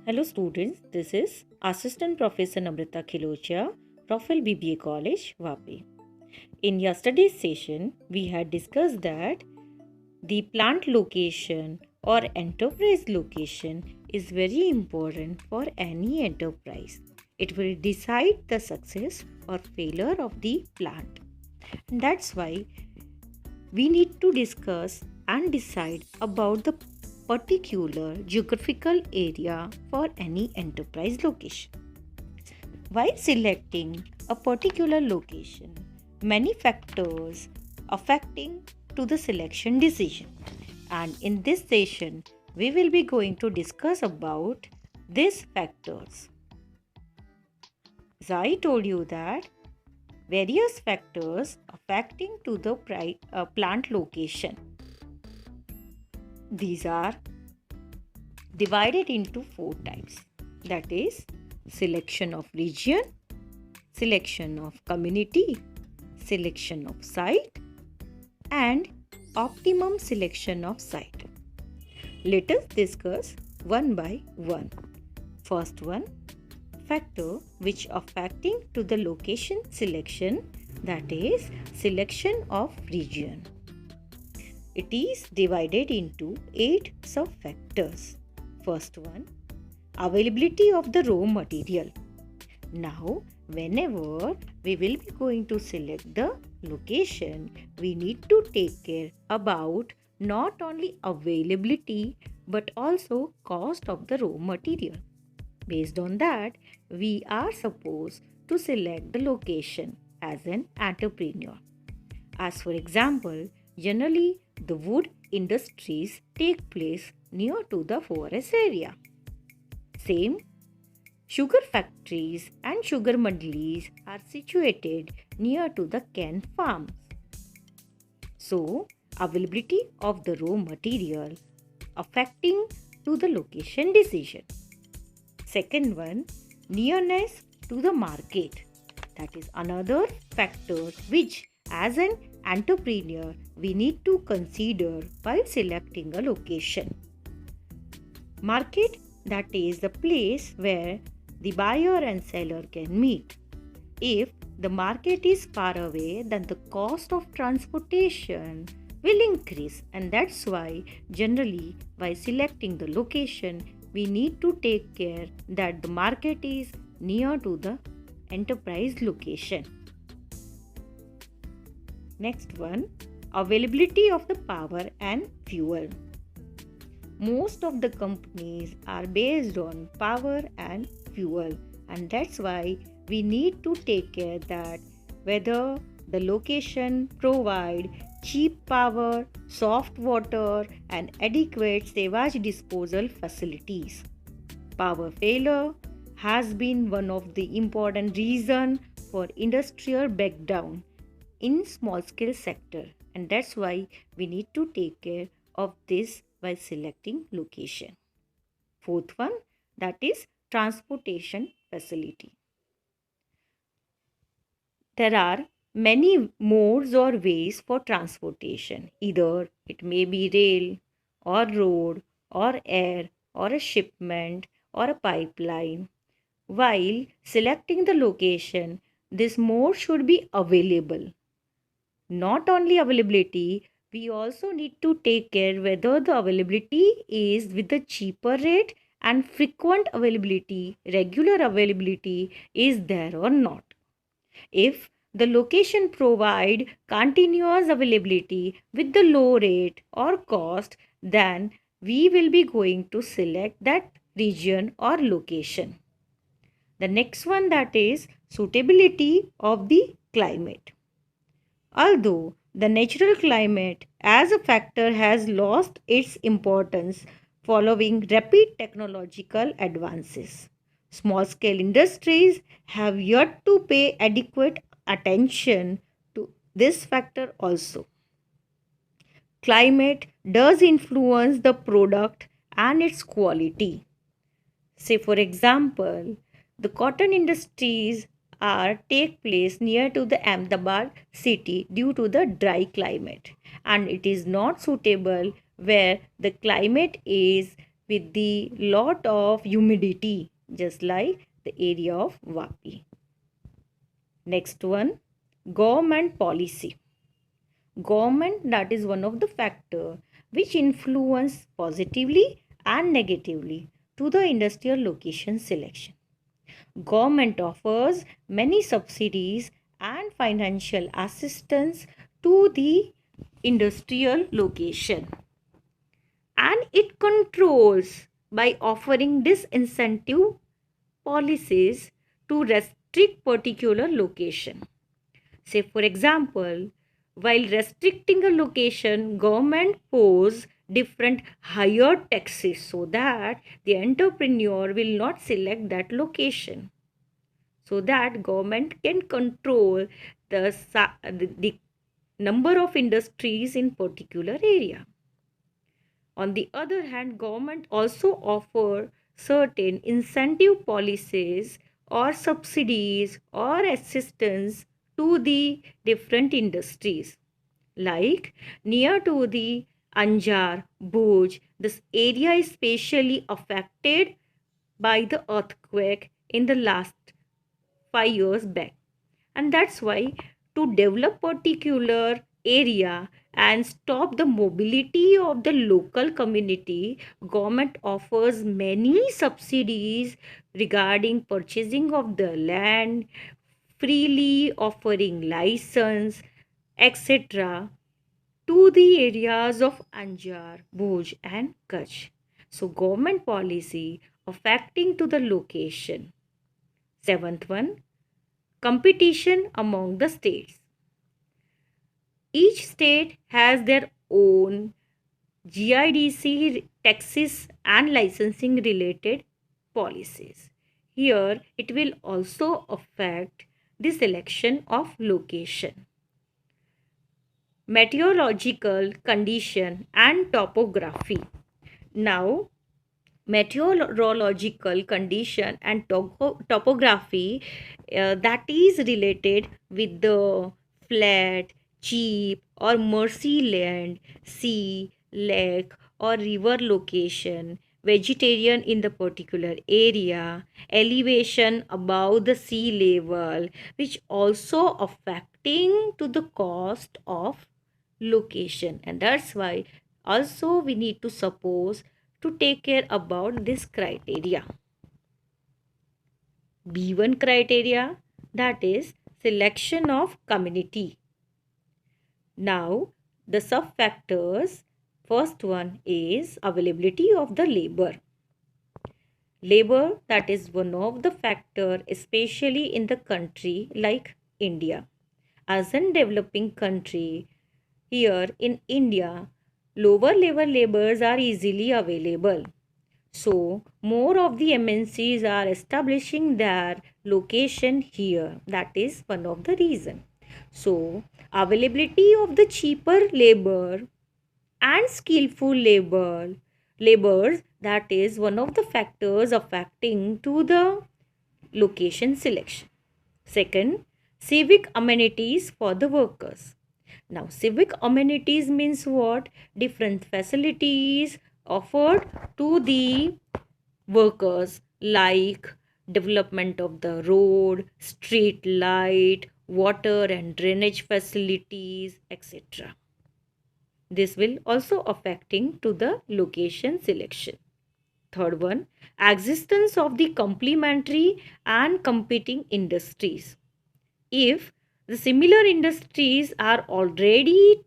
Hello students, this is Assistant Professor Namrata Khilochia, Profile BBA College, Vapi. In yesterday's session, we had discussed that the plant location or enterprise location is very important for any enterprise. It will decide the success or failure of the plant. And that's why we need to discuss and decide about the particular geographical area for any enterprise location. While selecting a particular location, many factors affecting to the selection decision. And in this session, we will be going to discuss about these factors. As I told you that various factors affecting to the plant location. These are divided into 4 types, that is selection of region, selection of community, selection of site and optimum selection of site. Let us discuss one by one. First one, factor which affecting to the location selection, that is selection of region. It is divided into 8 sub-factors. First one, availability of the raw material. Now, whenever we will be going to select the location, we need to take care about not only availability but also cost of the raw material. Based on that, we are supposed to select the location as an entrepreneur. As for example, generally the wood industries take place near to the forest area. Same, sugar factories and sugar mandis are situated near to the cane farms. So, availability of the raw material affecting to the location decision. Second one, nearness to the market. That is another factor which as an entrepreneur we need to consider while selecting a location. Market, that is the place where the buyer and seller can meet. If the market is far away, then the cost of transportation will increase, and that's why generally by selecting the location we need to take care that the market is near to the enterprise location. Next one, availability of the power and fuel. Most of the companies are based on power and fuel, and that's why we need to take care that whether the location provide cheap power, soft water and adequate sewage disposal facilities. Power failure has been one of the important reasons for industrial breakdown in small scale sector, and that's why we need to take care of this by selecting location. Fourth one, that is transportation facility. There are many modes or ways for transportation. Either it may be rail or road or air or a shipment or a pipeline. While selecting the location, this mode should be available. Not only availability, we also need to take care whether the availability is with the cheaper rate and frequent availability, regular availability is there or not. If the location provide continuous availability with the low rate or cost, then we will be going to select that region or location. The next one, that is suitability of the climate. Although the natural climate as a factor has lost its importance following rapid technological advances, small scale industries have yet to pay adequate attention to this factor also. Climate does influence the product and its quality. Say for example, the cotton industries are take place near to the Ahmedabad city due to the dry climate, and it is not suitable where the climate is with the lot of humidity, just like the area of Vapi. Next one, government policy. Government, that is one of the factor which influence positively and negatively to the industrial location selection. Government offers many subsidies and financial assistance to the industrial location, and it controls by offering disincentive policies to restrict particular location. Say for example, while restricting a location, government pose different higher taxes so that the entrepreneur will not select that location, so that government can control the number of industries in particular area. On the other hand, government also offer certain incentive policies or subsidies or assistance to the different industries. Like near to the Anjar, Bhuj, this area is specially affected by the earthquake in the last 5 years back. And that's why to develop particular area and stop the mobility of the local community, government offers many subsidies regarding purchasing of the land, freely offering license, etc. to the areas of Anjar, Bhuj and Kutch. So government policy affecting to the location. Seventh one, competition among the states. Each state has their own GIDC taxes and licensing related policies. Here, it will also affect the selection of location. Meteorological condition and topography. Now, meteorological condition and topography that is related with the flat, cheap or marshy land, sea, lake or river location, vegetarian in the particular area, elevation above the sea level, which also affecting to the cost of location. And that's why also we need to suppose to take care about this criteria. B1 criteria, that is selection of community. Now the sub factors, first one is availability of the labor. Labor, that is one of the factor especially in the country like India. As a developing country, here in India, lower level laborers are easily available. So, more of the MNCs are establishing their location here. That is one of the reason. So, availability of the cheaper labor and skillful laborers, that is one of the factors affecting to the location selection. Second, civic amenities for the workers. Now, civic amenities means what? Different facilities offered to the workers like development of the road, street light, water and drainage facilities, etc. This will also affecting to the location selection. Third one, existence of the complementary and competing industries. If the similar industries are already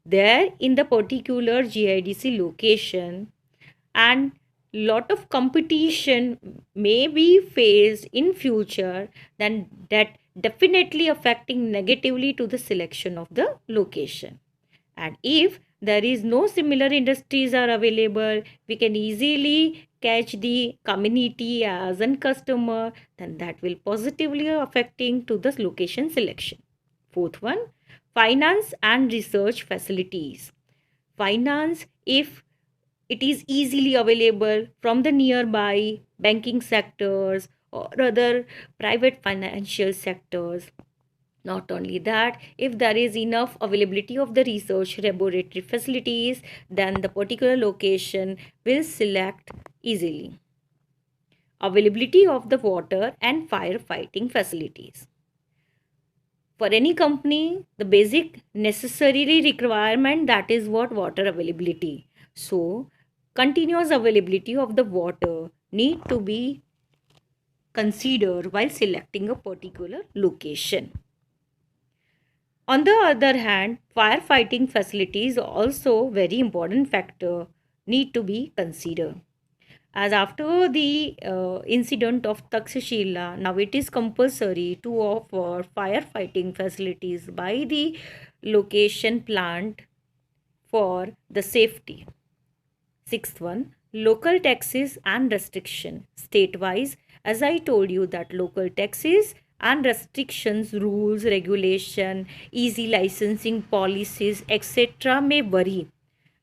there in the particular GIDC location and lot of competition may be faced in future, then that definitely affecting negatively to the selection of the location. And if there is no similar industries are available, we can easily catch the community as a customer, then that will positively affecting to the location selection. Fourth one, finance and research facilities. Finance, if it is easily available from the nearby banking sectors or other private financial sectors, Not only that, if there is enough availability of the research laboratory facilities, then the particular location will select easily. Availability of the water and firefighting facilities. For any company, the basic necessary requirement, that is what? Water availability. So continuous availability of the water need to be considered while selecting a particular location. On the other hand, firefighting facilities also very important factor need to be considered. As after the incident of Takshashila, now it is compulsory to offer firefighting facilities by the location plant for the safety. Sixth one, local taxes and restriction. State-wise, as I told you that local taxes and restrictions, rules, regulation, easy licensing policies, etc. may vary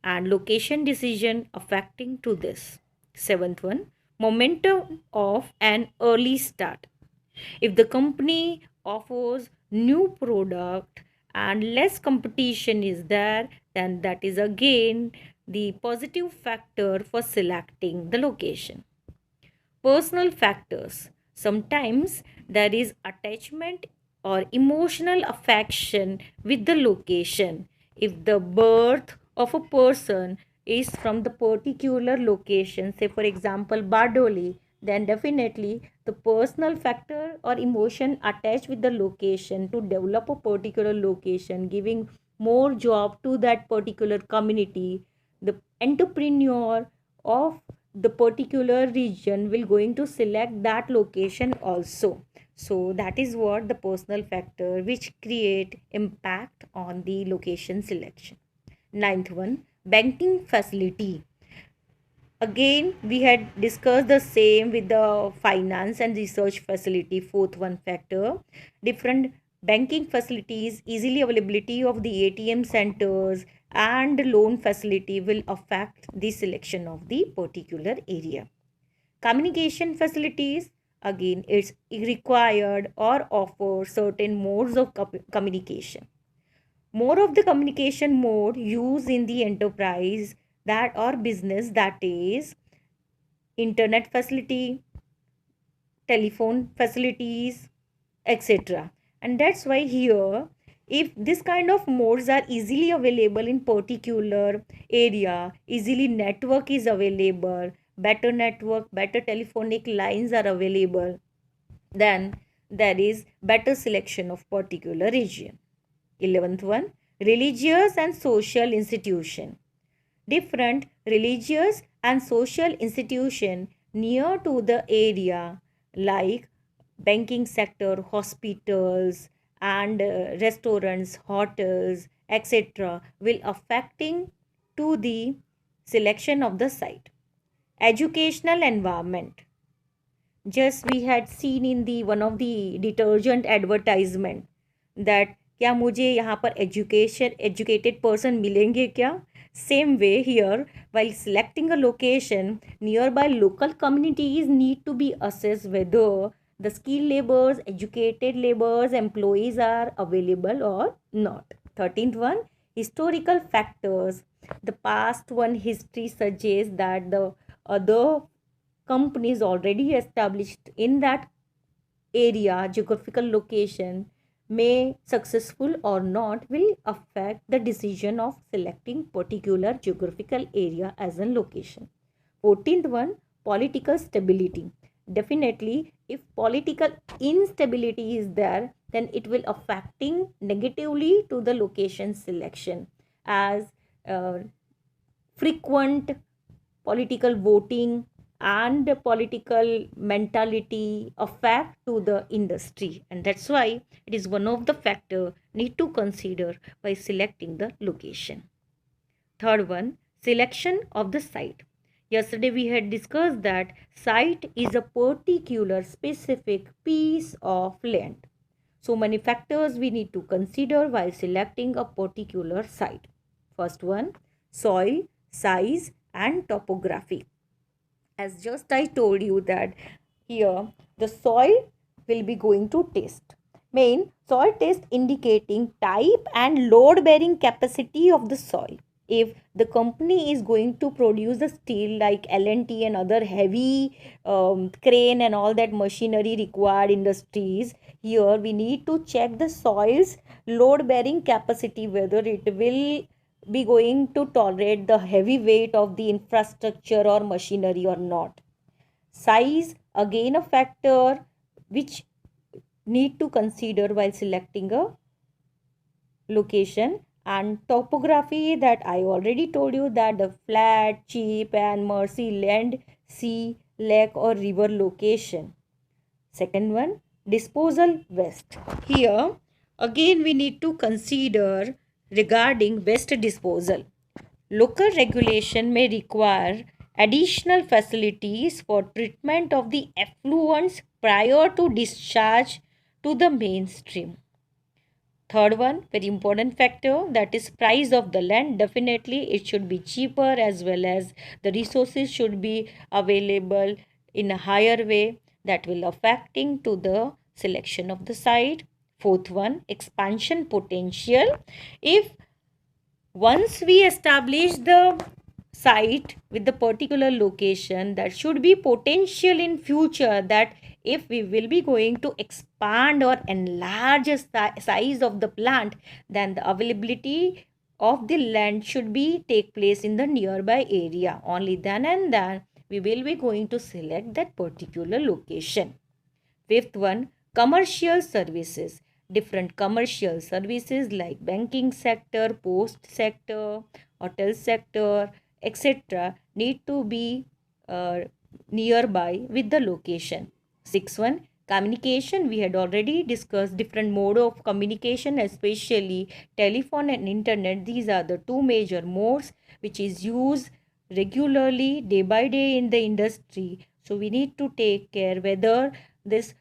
and location decision affecting to this. Seventh one, momentum of an early start. If the company offers new product and less competition is there, then that is again the positive factor for selecting the location. Personal factors. Sometimes there is attachment or emotional affection with the location. If the birth of a person is from the particular location, say for example Bardoli, then definitely the personal factor or emotion attached with the location to develop a particular location, giving more job to that particular community, the entrepreneur of the particular region will going to select that location also. So that is what the personal factor which create impact on the location selection. Ninth one, banking facility. Again, we had discussed the same with the finance and research facility. Fourth one factor, different banking facilities, easily availability of the ATM centers and loan facility will affect the selection of the particular area. Communication facilities, again, it's required or offer certain modes of communication. More of the communication mode used in the enterprise that or business, that is internet facility, telephone facilities, etc. And that's why here, if this kind of modes are easily available in particular area, easily network is available, better network, better telephonic lines are available, then there is better selection of particular region. 11th one, religious and social institution. Different religious and social institution near to the area like banking sector, hospitals and restaurants, hotels, etc. will affecting to the selection of the site. Educational environment. Just we had seen in the one of the detergent advertisement that क्या मुझे यहाँ पर educated person मिलेंगे क्या? Same way here, while selecting a location, nearby local communities need to be assessed whether the skilled laborers, educated laborers, employees are available or not. 13th one, historical factors. The past one history suggests that the other companies already established in that area, geographical location, may successful or not will affect the decision of selecting particular geographical area as a location. 14th one, political stability. Definitely, if political instability is there, then it will affecting negatively to the location selection, as frequent political voting and political mentality affect to the industry, and that's why it is one of the factor need to consider by selecting the location. Third one, selection of the site. Yesterday we had discussed that site is a particular specific piece of land. So many factors we need to consider while selecting a particular site. First one, soil, size and topography. As just I told you that here the soil will be going to test. Main soil test indicating type and load bearing capacity of the soil. If the company is going to produce the steel like L&T and other heavy crane and all that machinery required industries, here we need to check the soil's load bearing capacity, whether it will be going to tolerate the heavy weight of the infrastructure or machinery or not. Size, again a factor which need to consider while selecting a location. And topography, that I already told you, that the flat, cheap and mercy land, sea, lake or river location. Second one, disposal waste. Here again we need to consider regarding waste disposal. Local regulation may require additional facilities for treatment of the effluents prior to discharge to the mainstream. Third one, very important factor, that is price of the land. Definitely it should be cheaper, as well as the resources should be available in a higher way, that will affecting to the selection of the site. Fourth one, expansion potential. If once we establish the site with the particular location, that should be potential in future, that if we will be going to expand or enlarge the size of the plant, then the availability of the land should be take place in the nearby area. Only then and then we will be going to select that particular location. Fifth one, commercial services. Different commercial services like banking sector, post sector, hotel sector, etc. need to be nearby with the location. Sixth one, communication. We had already discussed different mode of communication, especially telephone and internet. These are the two major modes which is used regularly day by day in the industry. So we need to take care whether this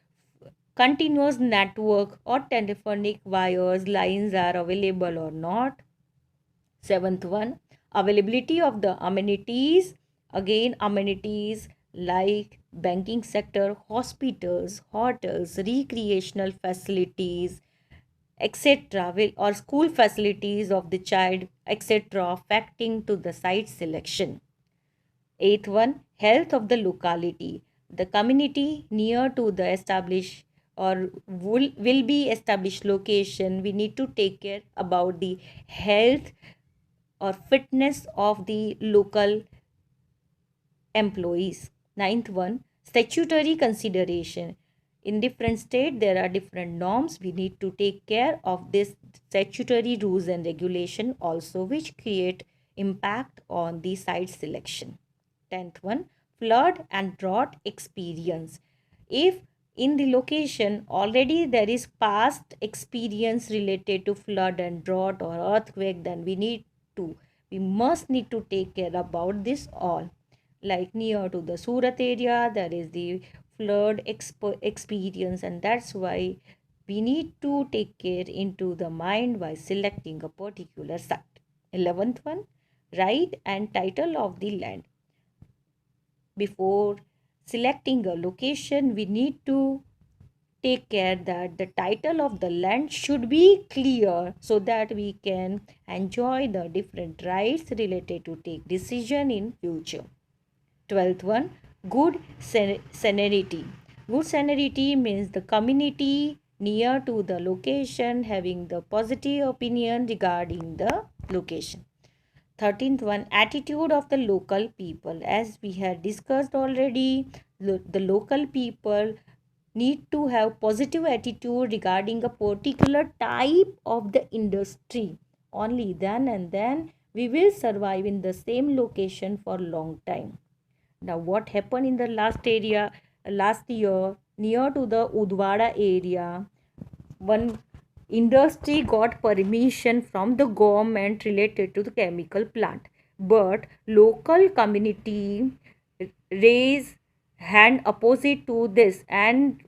continuous network or telephonic wires lines are available or not. Seventh one, availability of the amenities. Again, amenities like banking sector, hospitals, hotels, recreational facilities, etc. Or school facilities of the child, etc. affecting to the site selection. Eighth one, health of the locality. The community near to the established or will be established location, we need to take care about the health or fitness of the local employees. Ninth one, statutory consideration. In different state there are different norms. We need to take care of this statutory rules and regulation also, which create impact on the site selection. 10th one, flood and drought experience. If in the location already there is past experience related to flood and drought or earthquake, then we must need to take care about this all. Like near to the Surat area there is the flood experience, and that's why we need to take care into the mind while selecting a particular site. 11th one, right and title of the land. Before selecting a location, we need to take care that the title of the land should be clear, so that we can enjoy the different rights related to take decision in future. 12th one, good scenery. Good scenery means the community near to the location having the positive opinion regarding the location. 13th one, attitude of the local people. As we had discussed already, the local people need to have positive attitude regarding a particular type of the industry. Only then and then we will survive in the same location for long time. Now what happened in the last year near to the Udwada area, one industry got permission from the government related to the chemical plant, but local community raised hand opposite to this, and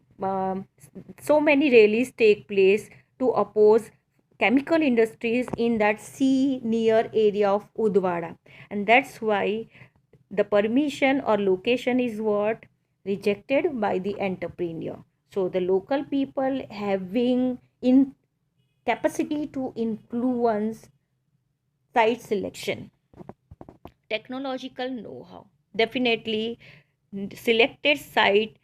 so many rallies take place to oppose chemical industries in that sea near area of Udwada, and that's why the permission or location is what rejected by the entrepreneur. So the local people having in capacity to influence site selection. Technological know-how. Definitely selected site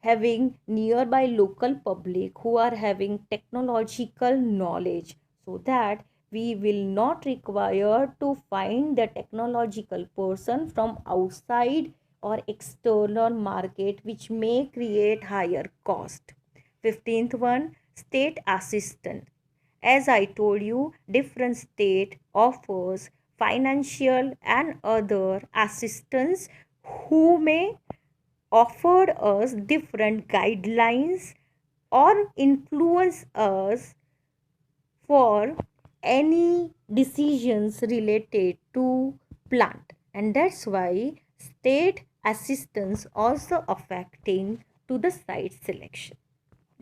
having nearby local public who are having technological knowledge, so that we will not require to find the technological person from outside or external market, which may create higher cost. 15th one, state assistance. As I told you, different state offers financial and other assistance who may offered us different guidelines or influence us for any decisions related to plant, and that's why state assistance also affecting to the site selection.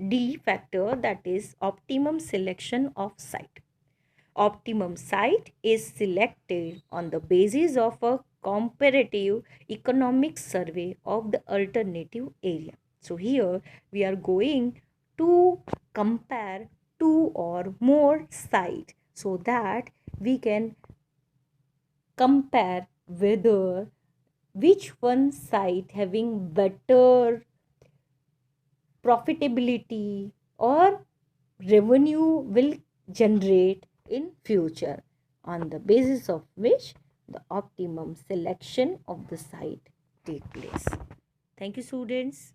D factor, that is optimum selection of site. Optimum site is selected on the basis of a comparative economic survey of the alternative area. So here we are going to compare two or more sites so that we can compare whether which one site having better profitability or revenue will generate in future, on the basis of which the optimum selection of the site take place. Thank you, students.